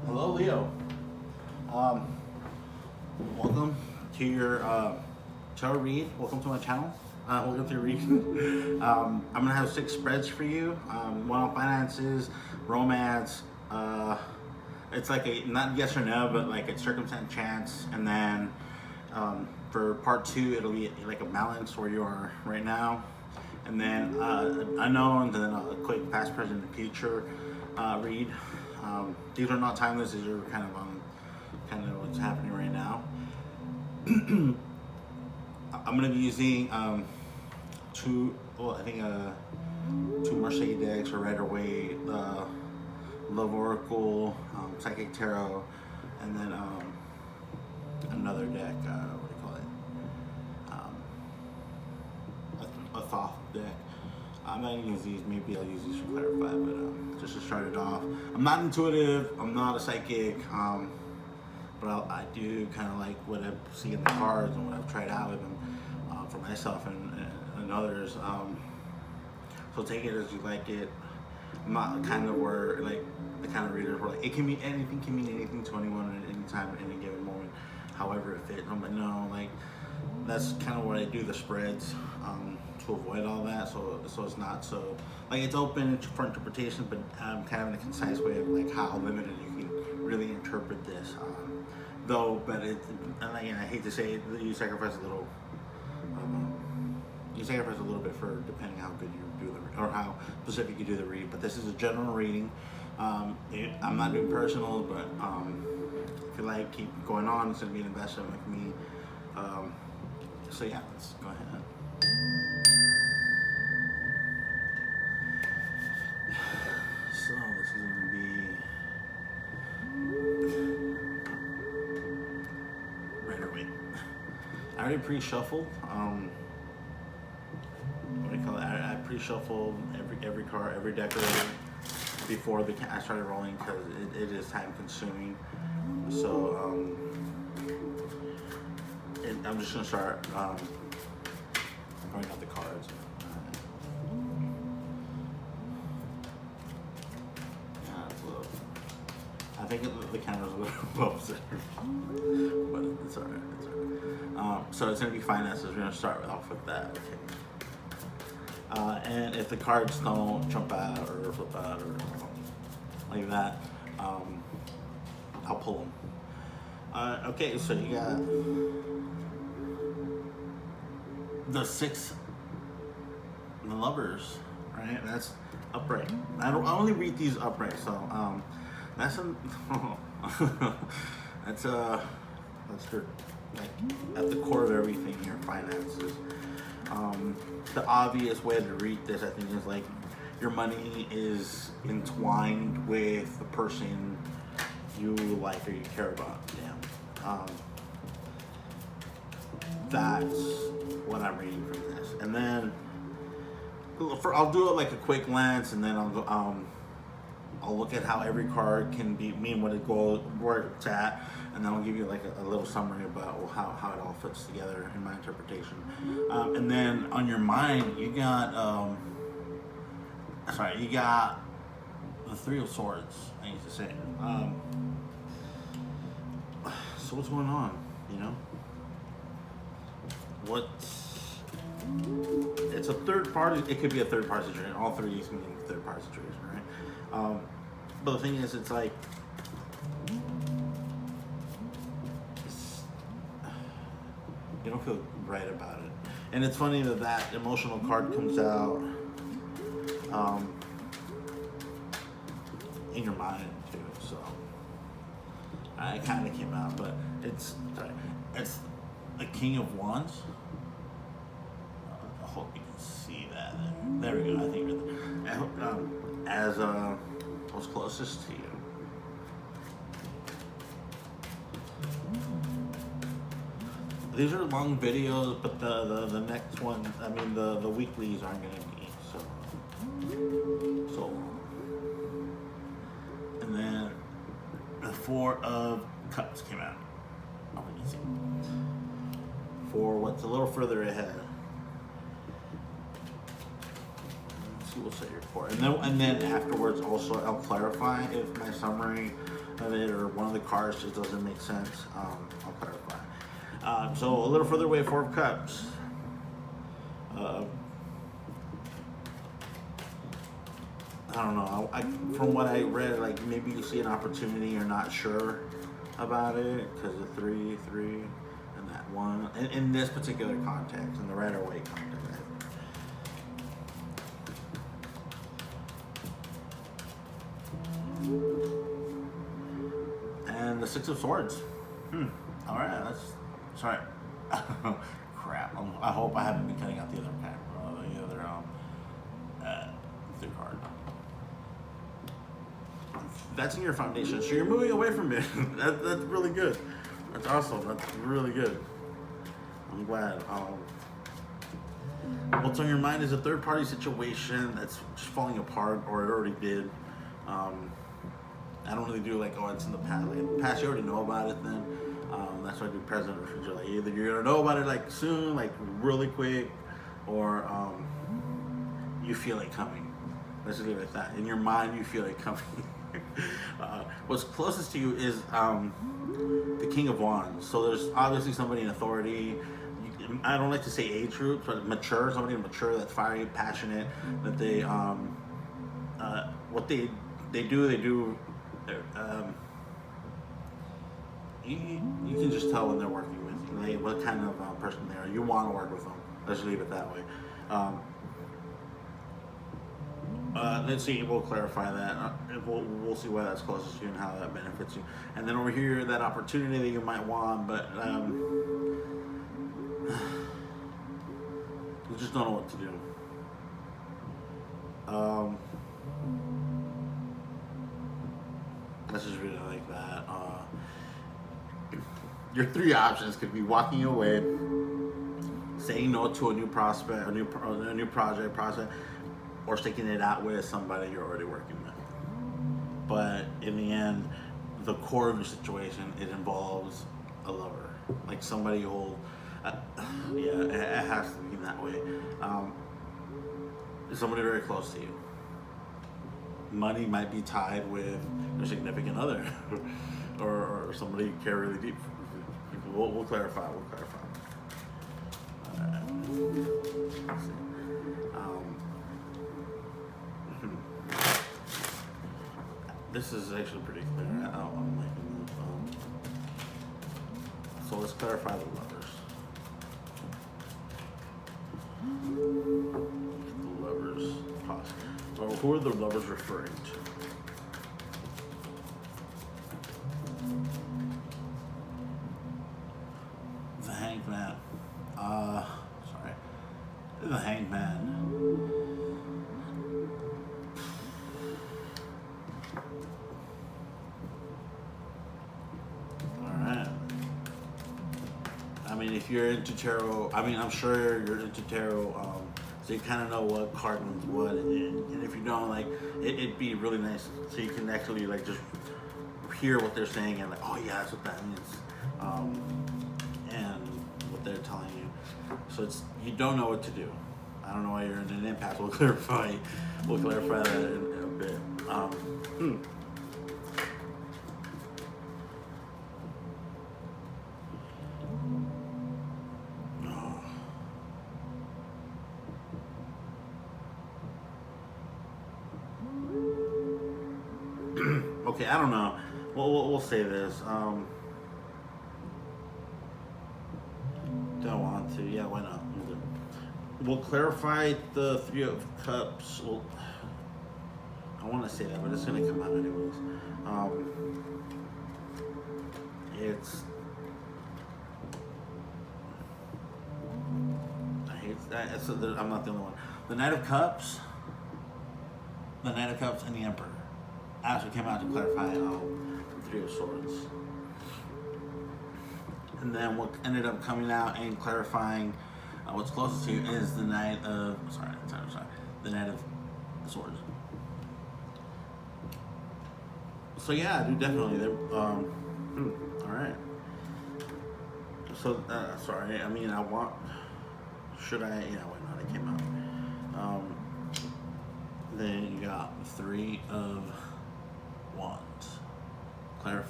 Hello, Leo. Um, Welcome to your to our read. Welcome to my channel. Welcome to your read. I'm gonna have 6 spreads for you. One on finances, romance. It's like a not yes or no, but like a circumstance chance, and then for part 2, it'll be like a balance where you are right now, and then unknown, and then a quick past, present, and future read. These are not timeless. These are kind of what's happening right now. I'm gonna be using two. Well, I think two Marseille decks, or Rider Waite, Love Oracle, Psychic Tarot, and then another deck. What do you call it? A Thoth deck. I'm not gonna use these. Maybe I'll use these to clarify, but just to start it off, I'm not intuitive. I'm not a psychic. But I do kind of like what I see in the cards and what I've tried out with them for myself and others. So take it as you like it. I'm not kind of where like the kind of readers where like it can mean anything to anyone at any time at any given moment, however it fits. I'm like, no, like that's kind of what I do the spreads to avoid all that. So it's not so like it's open for interpretation, but kind of in a concise way of like how limited you can really interpret this. Though, but and again, I hate to say it, you sacrifice a little. You sacrifice a little bit for depending how good you do the or how specific you do the read. But this is a general reading. I'm not doing personal, but if you like, keep going on. It's gonna be an investment with me. So yeah, let's go ahead. So this is gonna be. I already pre-shuffled. What do you call it? I pre-shuffled every card, every deck before I started rolling because it is time consuming. So I'm just gonna start throwing out the cards. I think the camera's a little closer, but it's alright. So it's gonna be finances. We're gonna start off with that. Okay. And if the cards don't jump out or flip out or like that, I'll pull them. Okay, so you got the 6, the Lovers, right? That's upright. I only read these upright, so that's that's your like at the core of everything, your finances. The obvious way to read this, I think, is like your money is entwined with the person you like or you care about. Yeah. That's what I'm reading from this, and then I'll do it like a quick glance, and then I'll look at how every card can be mean what it goes, where it's at, and then I'll give you like a little summary about how it all fits together in my interpretation. And then on your mind, you got you got the 3 of Swords. I need to say. So what's going on? You know, it's a third party. It could be a third party situation. All 3 of these can be a third party situation, right? But the thing is, it's like you don't feel right about it, and it's funny that emotional card comes out in your mind too. So it kind of came out, but it's the King of Wands. I hope you can see that. There we go. I think as what's closest to you. These are long videos, but the next one, I mean the weeklies aren't gonna be so long. And then the 4 of Cups came out. Oh, you can see. For what's a little further ahead. Let's see what's at your core, and then afterwards also I'll clarify if my summary of it, or one of the cards just doesn't make sense, I'll clarify. So a little further away, Four of Cups. I don't know. From what I read, like maybe you see an opportunity, you're not sure about it because of 3, and that 1. In this particular context, in the red or white context. And the 6 of Swords. All right, that's sorry. Crap. I hope I haven't been cutting out the other pack, the other card. That's in your foundation, so you're moving away from it. That's really good. That's awesome. That's really good. I'm glad. What's on your mind is a third-party situation that's just falling apart, or it already did. I don't really do like, oh, it's in the past. Like in the past, you already know about it. Then that's why I do present or future. Like either you're gonna know about it like soon, like really quick, or you feel it coming. Let's just leave it at that. In your mind, you feel it coming. What's closest to you is the King of Wands. So there's obviously somebody in authority. I don't like to say age group, but mature. Somebody mature, that's fiery, passionate. That they what they do. You can just tell when they're working with you, like what kind of person they are. You want to work with them. Let's leave it that way. Let's see. We'll clarify that. We'll see why that's closest to you and how that benefits you. And then over here, that opportunity that you might want, but you just don't know what to do. Let's just read it like that. Your 3 options could be walking away, saying no to a new prospect, a new project, or sticking it out with somebody you're already working with. But in the end, the core of your situation, it involves a lover, like somebody who'll, it has to be that way. Somebody very close to you. Money might be tied with your significant other, or somebody you care really deep. We'll clarify. Let's see. This is actually pretty clear. I'm liking this. So let's clarify the lovers. The lovers. Pause. So who are the lovers referring to? The Hanged Man. Sorry. The Hanged Man. If you're into tarot, I'm sure you're into tarot, so you kind of know what card means what, and if you don't, like, it'd be really nice so you can actually, like, just hear what they're saying and, like, oh yeah, that's what that means, and what they're telling you. So you don't know what to do. I don't know why you're in an impasse. We'll clarify that in a bit. Okay, I don't know. We'll say this. Don't want to. Yeah, why not? We'll clarify the 3 of Cups. I want to say that, but it's going to come out anyways. I hate that. I'm not the only one. The Knight of Cups, and the Emperor actually came out to clarify the 3 of Swords. And then what ended up coming out and clarifying what's closest to you is the Knight of the Knight of Swords. So yeah, dude, definitely. All right. So sorry. Should I? Yeah, why not? It came out. Then you got 3 of Wands.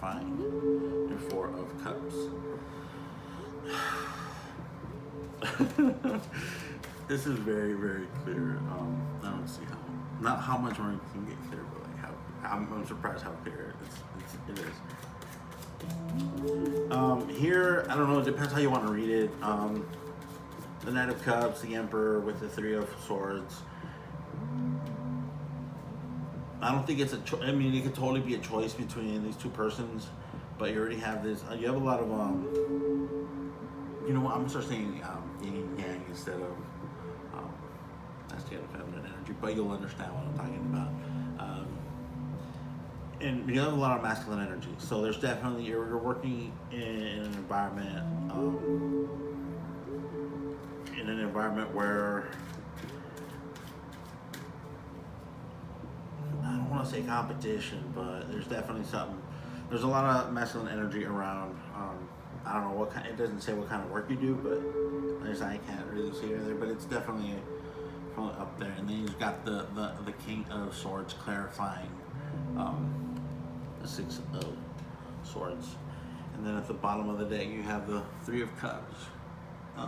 clarifying your Four of Cups. This is very, very clear. I don't see how, not how much more you can get clear, but like how, I'm surprised how clear it is. Here, I don't know, it depends how you want to read it. The Knight of Cups, the Emperor with the Three of Swords. I don't think it's I mean, it could totally be a choice between these two persons, but you already have this. You have a lot of you know what? I'm gonna start saying yin and yang instead of masculine and feminine energy, but you'll understand what I'm talking about. And you have a lot of masculine energy, so there's definitely you're working in an environment where I don't want to say competition, but there's definitely something. There's a lot of masculine energy around. I don't know what kind. It doesn't say what kind of work you do, but I can't really see it there. But it's definitely up there. And then you've got the King of Swords clarifying the Six of Swords, and then at the bottom of the deck you have the Three of Cups. I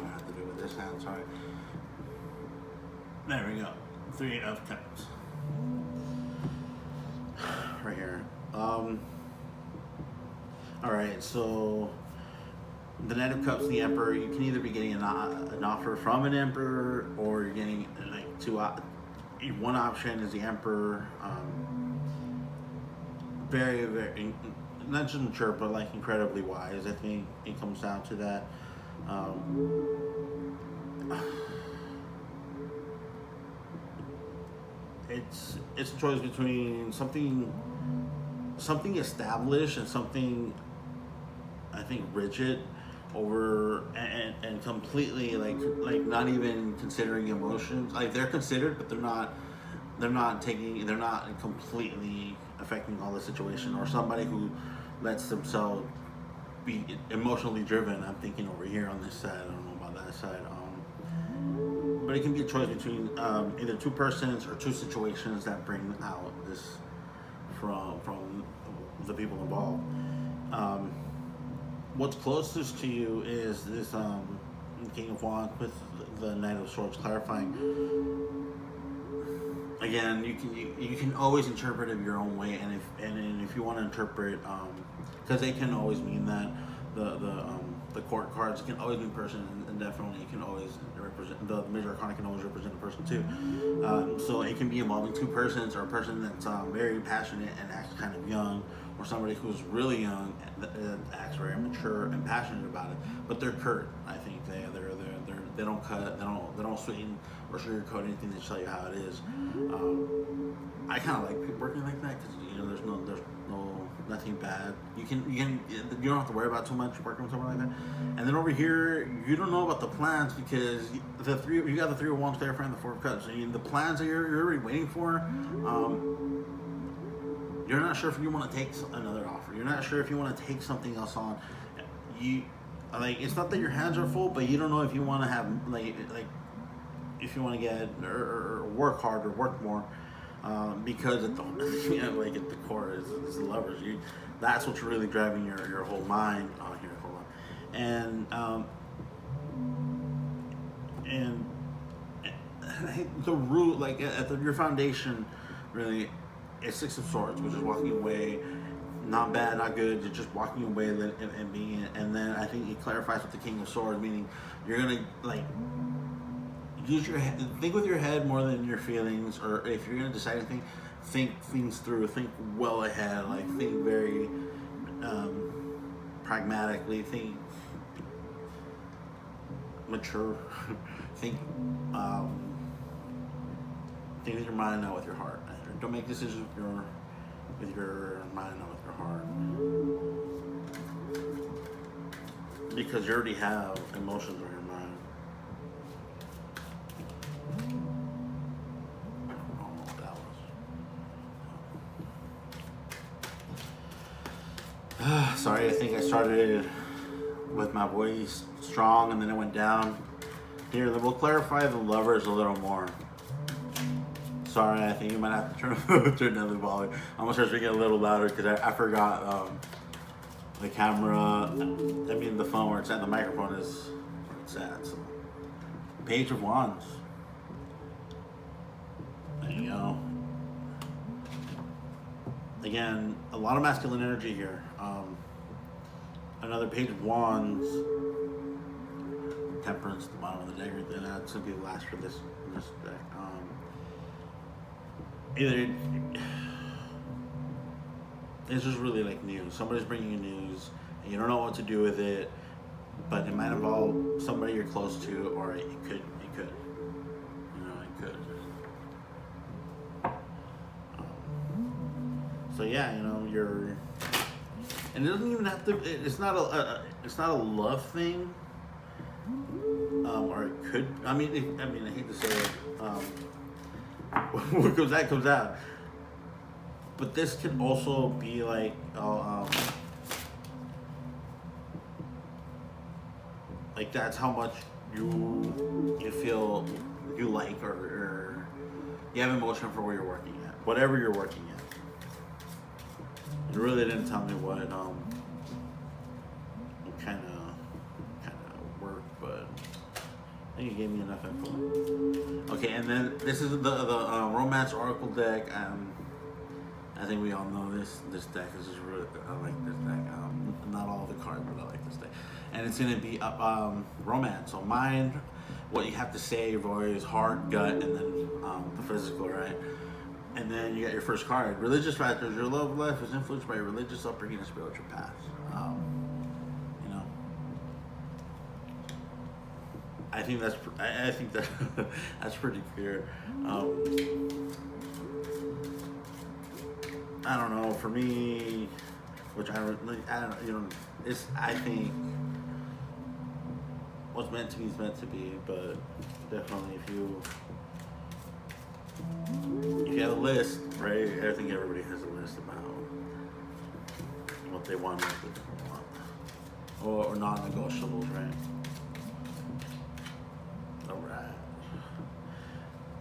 have to do with this hand. Sorry. There we go. Three of Cups. Right here. Alright, so the Knight of Cups, the Emperor, you can either be getting an offer from an Emperor, or you're getting like one option is the Emperor. Very, very, not just mature, but like incredibly wise. I think it comes down to that. It's a choice between something established and something, I think, rigid, over and completely like not even considering emotions. Like they're considered, but they're not completely affecting all the situation. Or somebody who lets themselves be emotionally driven. I'm thinking over here on this side. I don't know about that side. But it can be a choice between either two persons or two situations that bring out this from the people involved. What's closest to you is this King of Wands with the Knight of Swords clarifying. Again, you can always interpret it your own way, and if you want to interpret, because they can always mean that the court cards can always mean person, and definitely it can always represent the major arcana can always represent a person too. So it can be involving two persons, or a person that's very passionate and acts kind of young, or somebody who's really young and acts very mature and passionate about it, but they're curt. I think they don't cut, they don't sweeten or sugarcoat anything. They tell you how it is. I kind of like people working like that, because there's nothing bad. You don't have to worry about too much working with someone like that. And then over here, you don't know about the plans, because you got the Three of Wands clarifying the Four of Cups. The plans that you're already waiting for. You're not sure if you want to take another offer. You're not sure if you want to take something else on. It's not that your hands are full, but you don't know if you want to have if you want to get or work hard or work more, because at the at the core is the lovers. That's what's really driving your whole mind. Here, hold on, and the root, your foundation, really. It's Six of Swords, which is walking away, not bad, not good, you're just walking away and being it. And then I think it clarifies with the King of Swords, meaning you're gonna use your head, think with your head more than your feelings, or if you're gonna decide anything, think things through, think well ahead, think very pragmatically, think mature, think with your mind, not with your heart. Don't make decisions with your mind, not with your heart, because you already have emotions on your mind. I don't know what that was. Sorry, I think I started with my voice strong and then it went down. Here, we'll clarify the lovers a little more. sorry. I think you might have to turn down the volume. I'm gonna start speaking a little louder because I forgot the camera. I mean the phone where it's at. The microphone is where it's at. So, Page of Wands. There you go. Again, a lot of masculine energy here. Another Page of Wands. Temperance at the bottom of the deck. Then that's gonna be the last for this deck. Either it's just really like news. Somebody's bringing you news, and you don't know what to do with it, but it might involve somebody you're close to, or it could, it could. So yeah, you're, and it doesn't even have to. It's not a love thing, or it could. I mean, I hate to say it. What comes out comes out. But this could also be like, like that's how much you feel you like, or you have emotion for where you're working at, whatever you're working at. You really didn't tell me what kind of work, but I think you gave me enough info. Okay, and then this is the Romance Oracle deck. I think we all know this deck. This is really, I like this deck. Not all the cards, but I like this deck. And it's gonna be romance. So mind, what you have to say, your voice, heart, gut, and then the physical, right? And then you got your first card. Religious factors. Your love life is influenced by your religious upbringing and spiritual path. I think that's pretty clear. I don't know. For me, which I don't. I think what's meant to be is meant to be. But definitely, if you have a list, right? I think everybody has a list about what they want, what they don't want, or non-negotiables, right?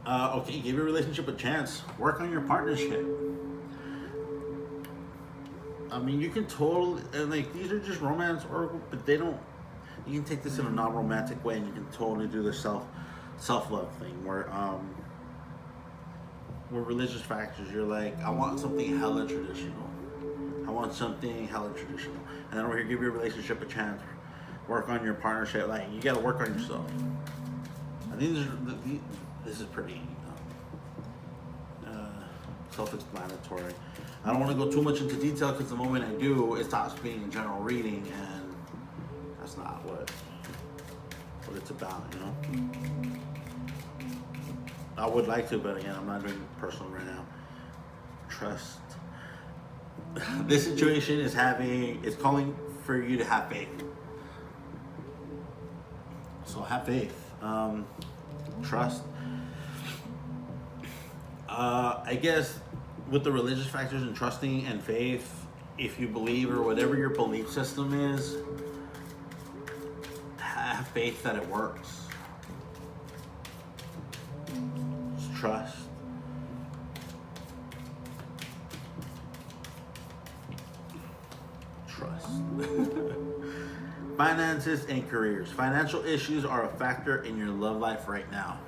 Okay, give your relationship a chance. Work on your partnership. I mean, you can totally, like, these are just romance oracle, but they don't, you can take this in a non-romantic way, and you can totally do the self-love thing, where religious factors, you're like, I want something hella traditional. And then over here, give your relationship a chance. Work on your partnership. Like, you gotta work on yourself. I think this is pretty self-explanatory. I don't want to go too much into detail because the moment I do, it stops being a general reading, and that's not what it's about, I would like to, but again, I'm not doing personal right now. Trust. This situation is calling for you to have faith. So have faith. Trust. I guess with the religious factors and trusting and faith, if you believe, or whatever your belief system is, have faith that it works. Just trust. Finances and careers. Financial issues are a factor in your love life right now.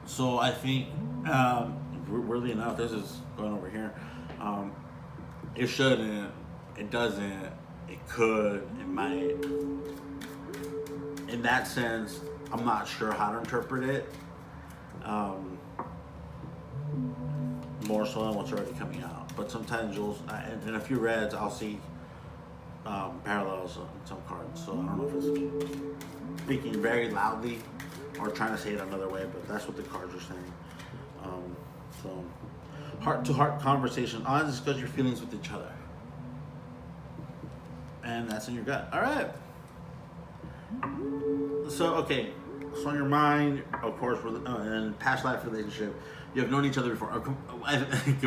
So I think, weirdly enough, this is going over here. It shouldn't, it doesn't, it could, it might. In that sense, I'm not sure how to interpret it. More so than what's already coming out. But sometimes in a few reads, I'll see parallels on some cards. So I don't know if it's speaking very loudly or trying to say it another way, but that's what the cards are saying. So heart-to-heart conversation, honest, discuss your feelings with each other, and that's in your gut. All right. So okay, so on your mind, of course, and past life relationship, you have known each other before. Come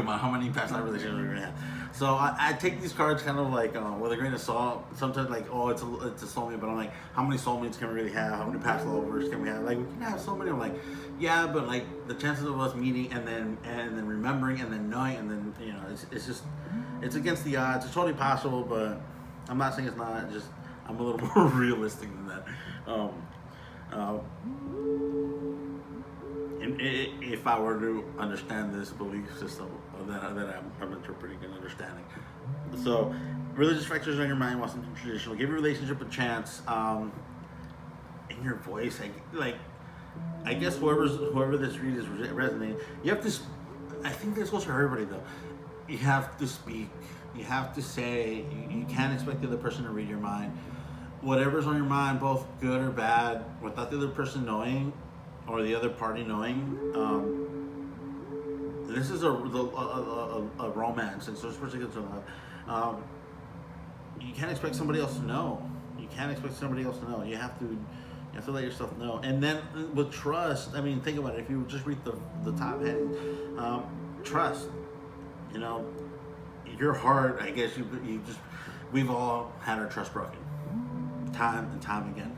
on, how many past life relationships are we gonna have? So I take these cards kind of like with a grain of salt. Sometimes like, oh, it's a soulmate, but I'm like, how many soulmates can we really have? How many past lovers can we have? Like, we can have so many. I'm like, yeah, but like the chances of us meeting and then remembering and then knowing and then it's just it's against the odds. It's totally possible, but I'm not saying it's not. Just I'm a little more realistic than that. And if I were to understand this belief system that I'm interpreting and understanding, so religious factors on your mind want something traditional. Give your relationship a chance. In your voice, I guess whoever this read is resonating. You have to. I think this goes for everybody though. You have to speak. You have to say. You can't expect the other person to read your mind. Whatever's on your mind, both good or bad, without the other person knowing or the other party knowing. This is a romance, and so it's particular to love. You can't expect somebody else to know. You can't expect somebody else to know. You have to let yourself know. And then with trust, I mean, think about it. If you just read the top heading, trust. Your heart. I guess we've all had our trust broken, time and time again.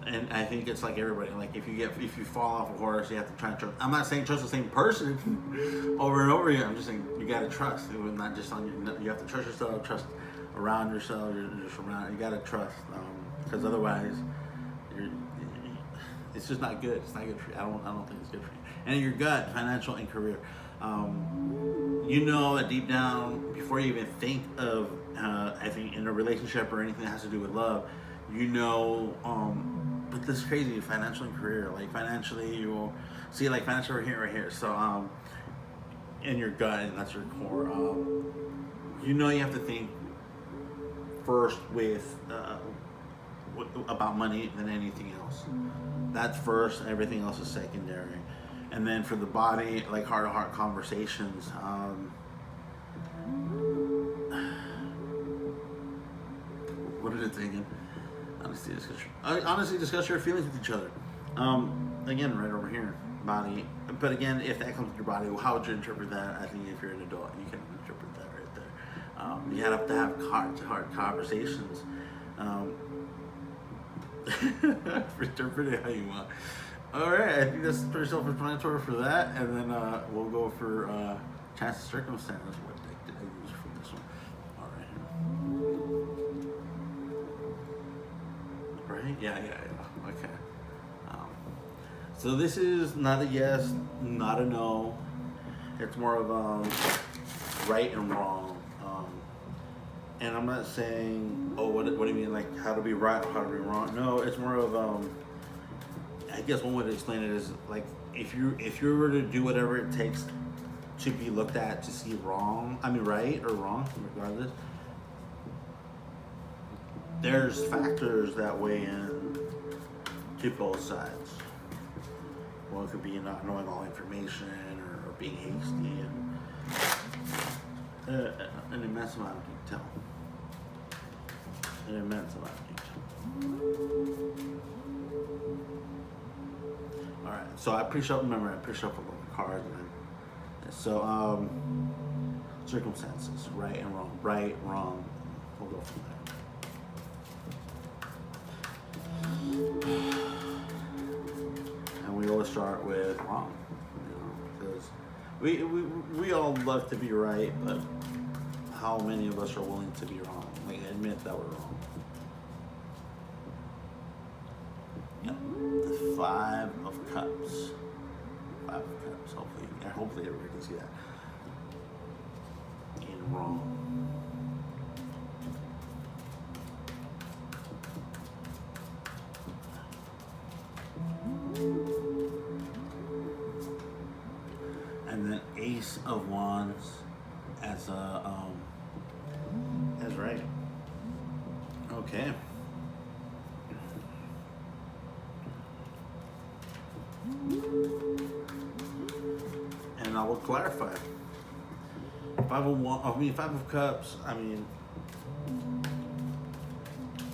And I think it's like everybody. Like if you fall off a horse, you have to try and trust. I'm not saying trust the same person over and over again. I'm just saying you gotta trust. Not just on you. You have to trust yourself. Trust around yourself. You're just around. You gotta trust, because otherwise, it's just not good. It's not good for you. I don't think it's good for you. And your gut, financial and career. That deep down, before you even think of, I think in a relationship or anything that has to do with love, but this is crazy, financial and career. Like financially, you will see like financial right here. So, in your gut, and that's your core. You have to think first with about money than anything else. That's first, and everything else is secondary. And then for the body, like heart-to-heart conversations. What did it say again? Honestly, discuss your feelings with each other. Again, right over here, body. But again, if that comes with your body, how would you interpret that? I think if you're an adult, you can interpret that right there. You have to have heart-to-heart conversations. Interpret it how you want. All right, I think that's pretty self-explanatory for that, and then we'll go for chance and circumstances. What deck did I use for this one? All right. Right? Yeah. Okay. So this is not a yes, not a no. It's more of right and wrong. And I'm not saying, oh, what do you mean, like how to be right, how to be wrong? No, it's more of I guess one way to explain it is like if you were to do whatever it takes to be looked at to see right or wrong, regardless, there's factors that weigh in to both sides. Well, it could be not knowing all information or being hasty and an immense amount of detail. An immense amount of detail. Alright, so I pre-shuffle, remember I pre-shuffle the cards. So, circumstances, right and wrong. Right, wrong, we'll go from there. And we always start with wrong, because we all love to be right, but how many of us are willing to be wrong? Like admit that we're wrong. Yep. The Five of Cups. Hopefully everybody can see that. In wrong. And then Ace of Wands as right. Okay. And I will clarify. Five of Cups,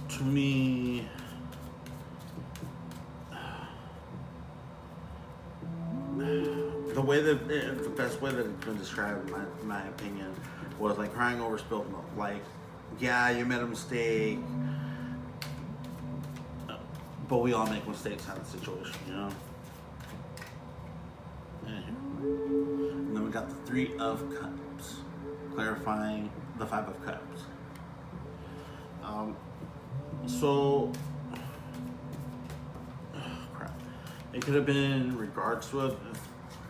to me, the the best way that it's been described, in my opinion, was like crying over spilled milk. Like, yeah, you made a mistake, but we all make mistakes in that situation, you know. And then we got the Three of Cups, clarifying the Five of Cups. So, crap. It could have been in regards to a,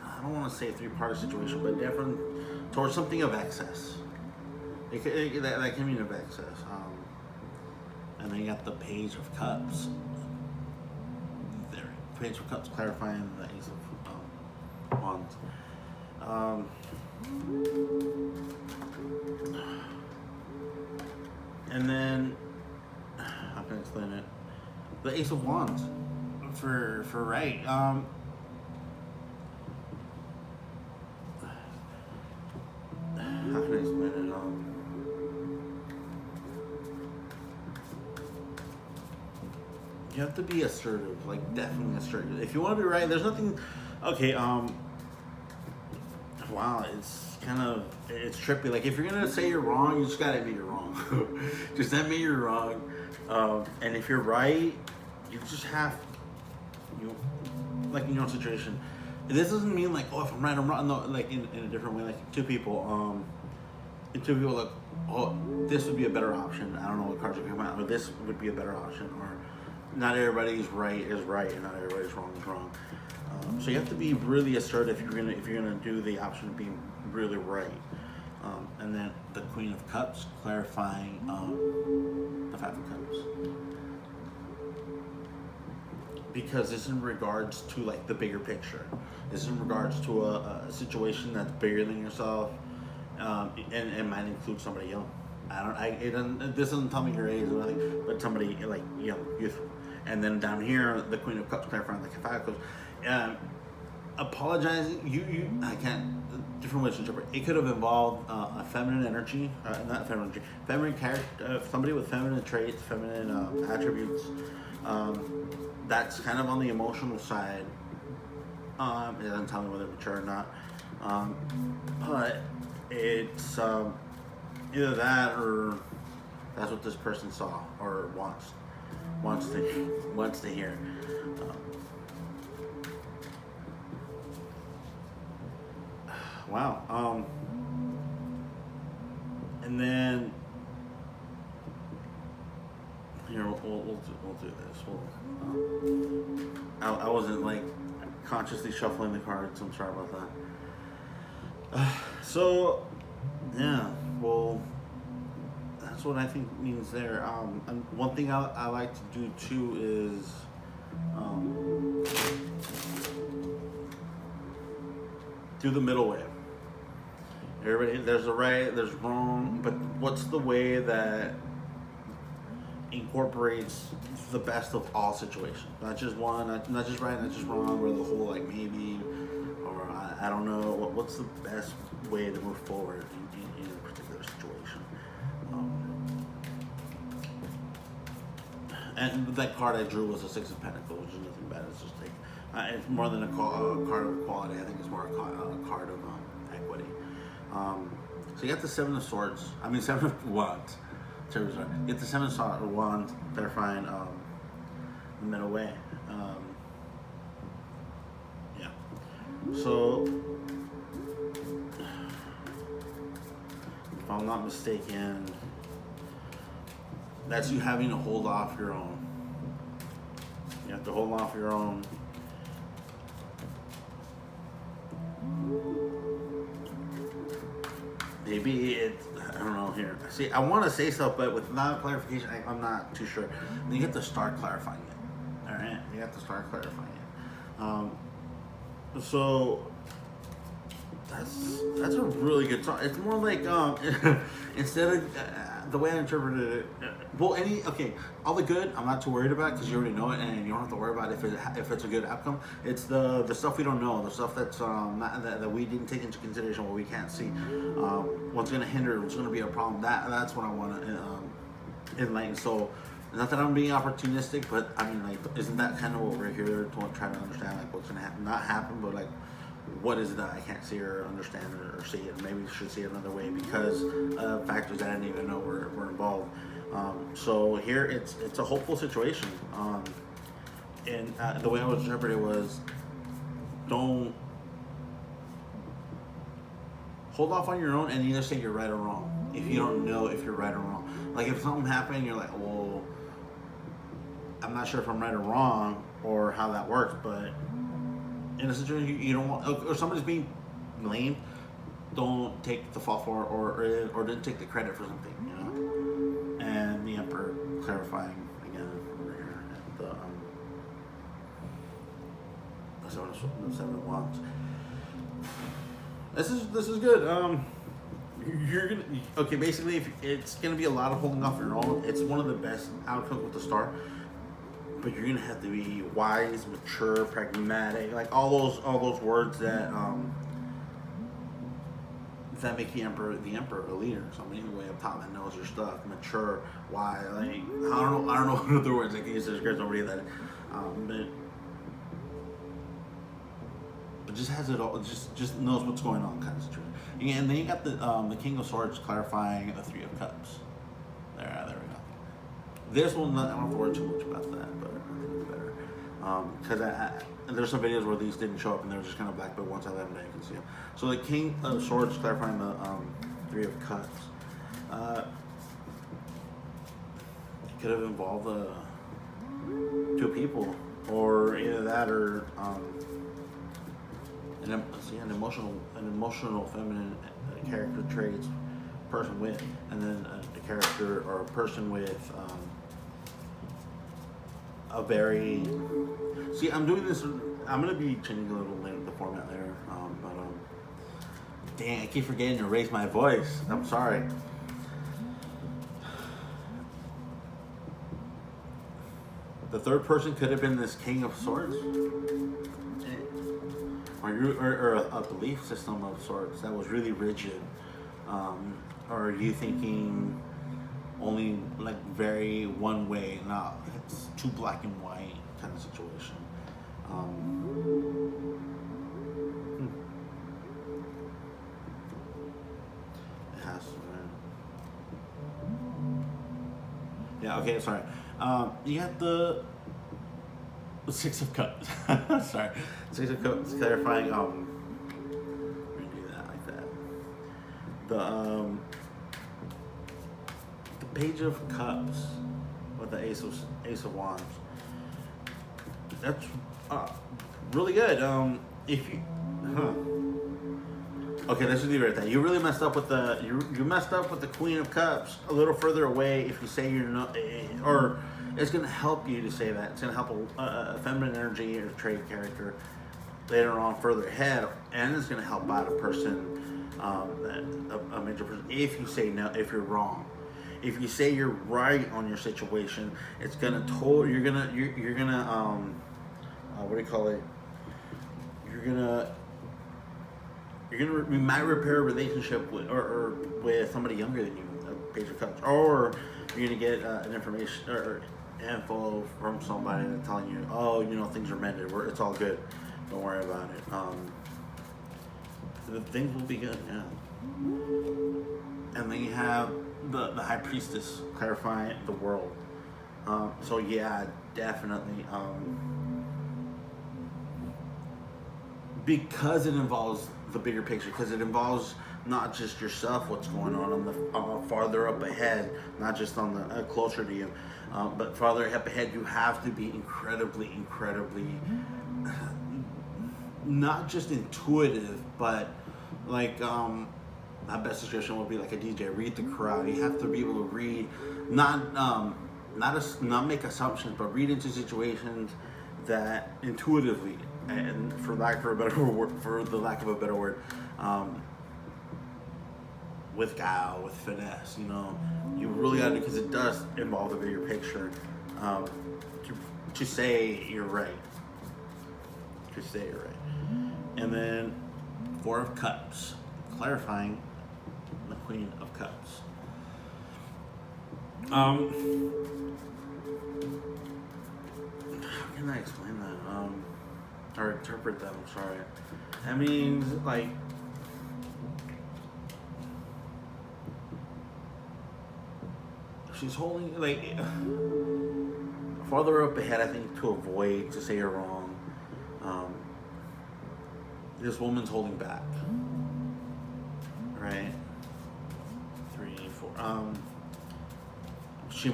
I don't want to say a three-party situation, but definitely towards something of excess. That can mean of excess. And then you got the Page of Cups. There, Page of Cups clarifying the Ace of Wands. And then, how can I explain it? The Ace of Wands for right. How can I explain it? You have to be assertive, like definitely assertive. If you want to be right, there's nothing. Okay. Wow, it's trippy. Like if you're gonna say you're wrong, you just gotta admit you're wrong. Just admit you're wrong. And if you're right, you just have like in your own situation. This doesn't mean like, oh, if I'm right, I'm wrong. No, like in a different way. Like two people like, oh, this would be a better option. I don't know what cards are coming out, or this would be a better option, or not everybody's right is right, and not everybody's wrong is wrong. So you have to be really assertive if you're gonna do the option of being really right. And then the Queen of Cups clarifying the Five of Cups, because it's in regards to like the bigger picture. It's in regards to a situation that's bigger than yourself, and it might include somebody young. This doesn't tell me your age or anything, but somebody like young, youthful. And then down here, the Queen of Cups clarifying the Five of Cups. Apologizing, I can't, different ways to interpret. It could have involved a feminine energy, not feminine energy, feminine character, somebody with feminine traits, feminine attributes. That's kind of on the emotional side. It doesn't tell me whether mature or not. But it's either that or that's what this person saw or wants to hear. Wow. And then here we'll do this. I wasn't like consciously shuffling the cards. I'm sorry about that. So yeah, well, that's what I think means there. And one thing I like to do too is do the middle way. Everybody, there's a right, there's wrong, but what's the way that incorporates the best of all situations? Not just one, not just right, not just wrong, or the whole like maybe, or I don't know. What's the best way to move forward in a particular situation? And that card I drew was a Six of Pentacles, which is nothing bad. It's just like it's more than a card of quality. I think it's more a card of equity. So you got the Seven of Swords. Seven of Wands. You get the Seven of Wands. Clarifying the middle way. Yeah. So, if I'm not mistaken, that's you having to hold off your own. You have to hold off your own. Maybe it's, I don't know here. See, I want to say stuff, but without clarification, I'm not too sure. Then you have to start clarifying it. All right, you have to start clarifying it. So that's a really good song. It's more like instead of the way I interpreted it. All the good I'm not too worried about because you already know it, and you don't have to worry about if it's a good outcome. It's the stuff we don't know, the stuff that's not, that we didn't take into consideration, what we can't see. What's going to hinder? What's going to be a problem? That's what I want to enlighten. So, not that I'm being opportunistic, but isn't that kind of what we're here to try to understand? Like what's going to happen? Not happen, but like what is it that I can't see or understand or see it? Maybe I should see it another way because factors that I didn't even know were involved. So here it's a hopeful situation. And the way I was interpreted was, don't hold off on your own and either say you're right or wrong if you don't know if you're right or wrong. Like if something happened, you're like, well, I'm not sure if I'm right or wrong or how that works, but in a situation you don't want, or somebody's being blamed, don't take the fault for it or didn't take the credit for something, you know. And the Emperor clarifying again over here at the Seven of Wands. This is good. You're gonna basically if it's gonna be a lot of holding off your own. It's one of the best outcomes with the star, but you're gonna have to be wise, mature, pragmatic, like all those words that that make the emperor a leader. Somebody way up top that knows your stuff, mature, wise. Like I don't know what other words I can use to describe somebody that, but just has it all, just knows what's going on, kind of situation. And then you got the King of Swords clarifying the Three of Cups. There we go. This one, I don't have to worry too much about that, but I think it's better. Because there's some videos where these didn't show up and they were just kind of black, but once I let them down, you can see them. So the King of Swords clarifying the Three of Cups. Could have involved two people, or either that or an emotional feminine character traits person with, and then a character or a person with a very. See, I'm doing this. I'm gonna be changing a little later the format later, dang, I keep forgetting to raise my voice. I'm sorry. The third person could have been this King of Swords. Or a belief system of sorts that was really rigid, or are you thinking only like very one way, not it's too black and white kind of situation? It has to, right? Yeah. Okay. Sorry. You got the Six of Cups. Sorry. Six of Cups clarifying. Let me do that like that. The Page of Cups with the Ace of Wands. That's really good. Okay, let's just leave it at that. You really messed up with you messed up with the Queen of Cups a little further away. If you say you're not, or it's going to help you to say that. It's going to help a feminine energy or trait character later on further ahead, and it's going to help out a person, a major person. If you say no, if you're wrong, if you say you're right on your situation, it's going to you're gonna what do you call it? You might repair a relationship with or with somebody younger than you, a Page of Cups, or you're gonna get an information or info from somebody that's telling you, oh, things are mended, it's all good, don't worry about it. The things will be good, yeah. And then you have the High Priestess clarifying the world. So yeah, definitely. Because it involves the bigger picture, because it involves not just yourself, what's going on the farther up ahead, not just on the closer to you, but farther up ahead. You have to be incredibly not just intuitive, but like my best description would be like a DJ. Read the crowd. You have to be able to read, not make assumptions, but read into situations that intuitively, and for the lack of a better word, with guile, with finesse, you really got to, because it does involve the bigger picture, to say you're right. To say you're right. And then Four of Cups, clarifying the Queen of Cups. How can I explain that? or interpret them. I'm sorry. That means like she's holding like farther up ahead. I think to avoid to say her wrong. This woman's holding back, right? 3, 4. She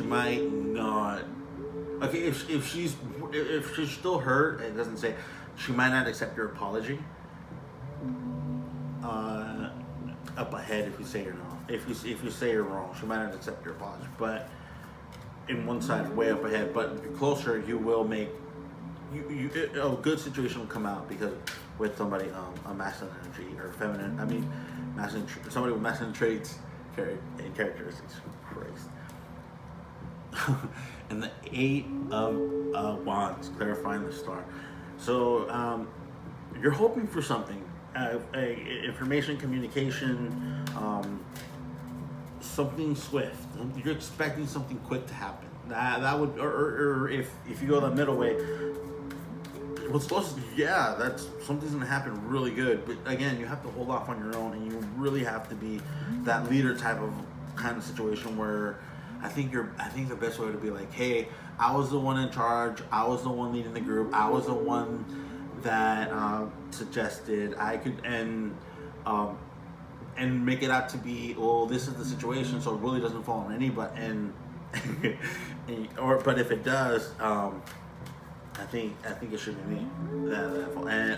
might not. Okay, if she's still hurt, it doesn't say. She might not accept your apology. Up ahead, if you say you're not. If you say you're wrong, she might not accept your apology. But in one side, way up ahead. But if you're closer, you will make. A good situation will come out because with somebody a masculine energy or feminine. I mean, masculine. Somebody with masculine traits and characteristics. Christ. And the 8 of Wands, clarifying the star. So you're hoping for something, information, communication, something swift. You're expecting something quick to happen. That would, or if you go the middle way, what's supposed to, yeah, that's something's gonna happen really good. But again, you have to hold off on your own, and you really have to be that leader type of kind of situation where. I think the best way to be like, hey, I was the one in charge. I was the one leading the group. I was the one that suggested I could and make it out to be, well, this is the situation, so it really doesn't fall on anybody. But if it does, I think it should be me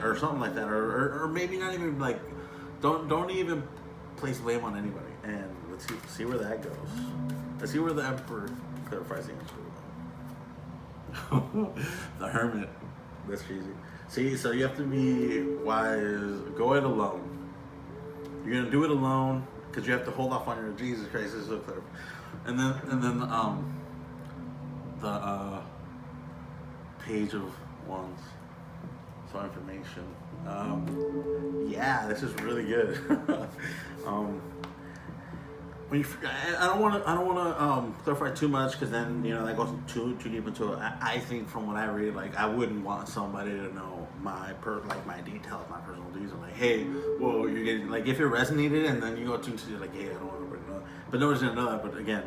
or something like that, or maybe not even like, don't even place blame on anybody, and let's see where that goes. Let's see where the Emperor clarifies the answer. The Hermit. That's crazy. See, so you have to be wise. Go it alone. You're gonna do it alone because you have to hold off on your Jesus Christ. This is so clear. And then the Page of Wands. So information. Yeah, this is really good. I don't want to clarify too much because then that goes too deep into it. I think from what I read, like I wouldn't want somebody to know my details, my personal details. Like, hey, well, you're getting like if it resonated, and then you go to like, hey, I don't want nobody to know that. But nobody's gonna know that. But again,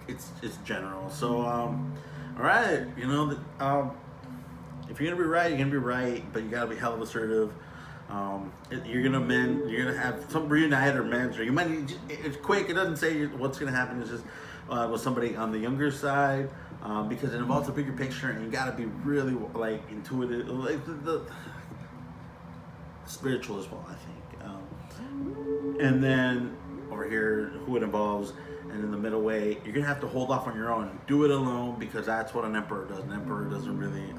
it's general. So all right, if you're gonna be right, you're gonna be right, but you gotta be hell of assertive. You're gonna have some reunite or mend, or you might need, it's quick, it doesn't say what's gonna happen. It's just with somebody on the younger side, because it involves a bigger picture, and you gotta be really like intuitive, like the spiritual as well, I think. And then over here, who it involves, and in the middle way, you're gonna have to hold off on your own, do it alone, because that's what an emperor does. An emperor doesn't really,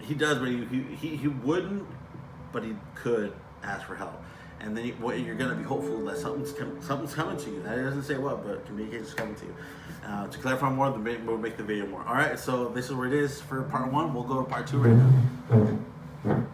he does, but he wouldn't. But he could ask for help, and then you're gonna be hopeful that something's coming to you. That doesn't say what, but communication's coming to you. To clarify more, we'll make the video more. All right, so this is where it is for part 1. We'll go to part 2 right now.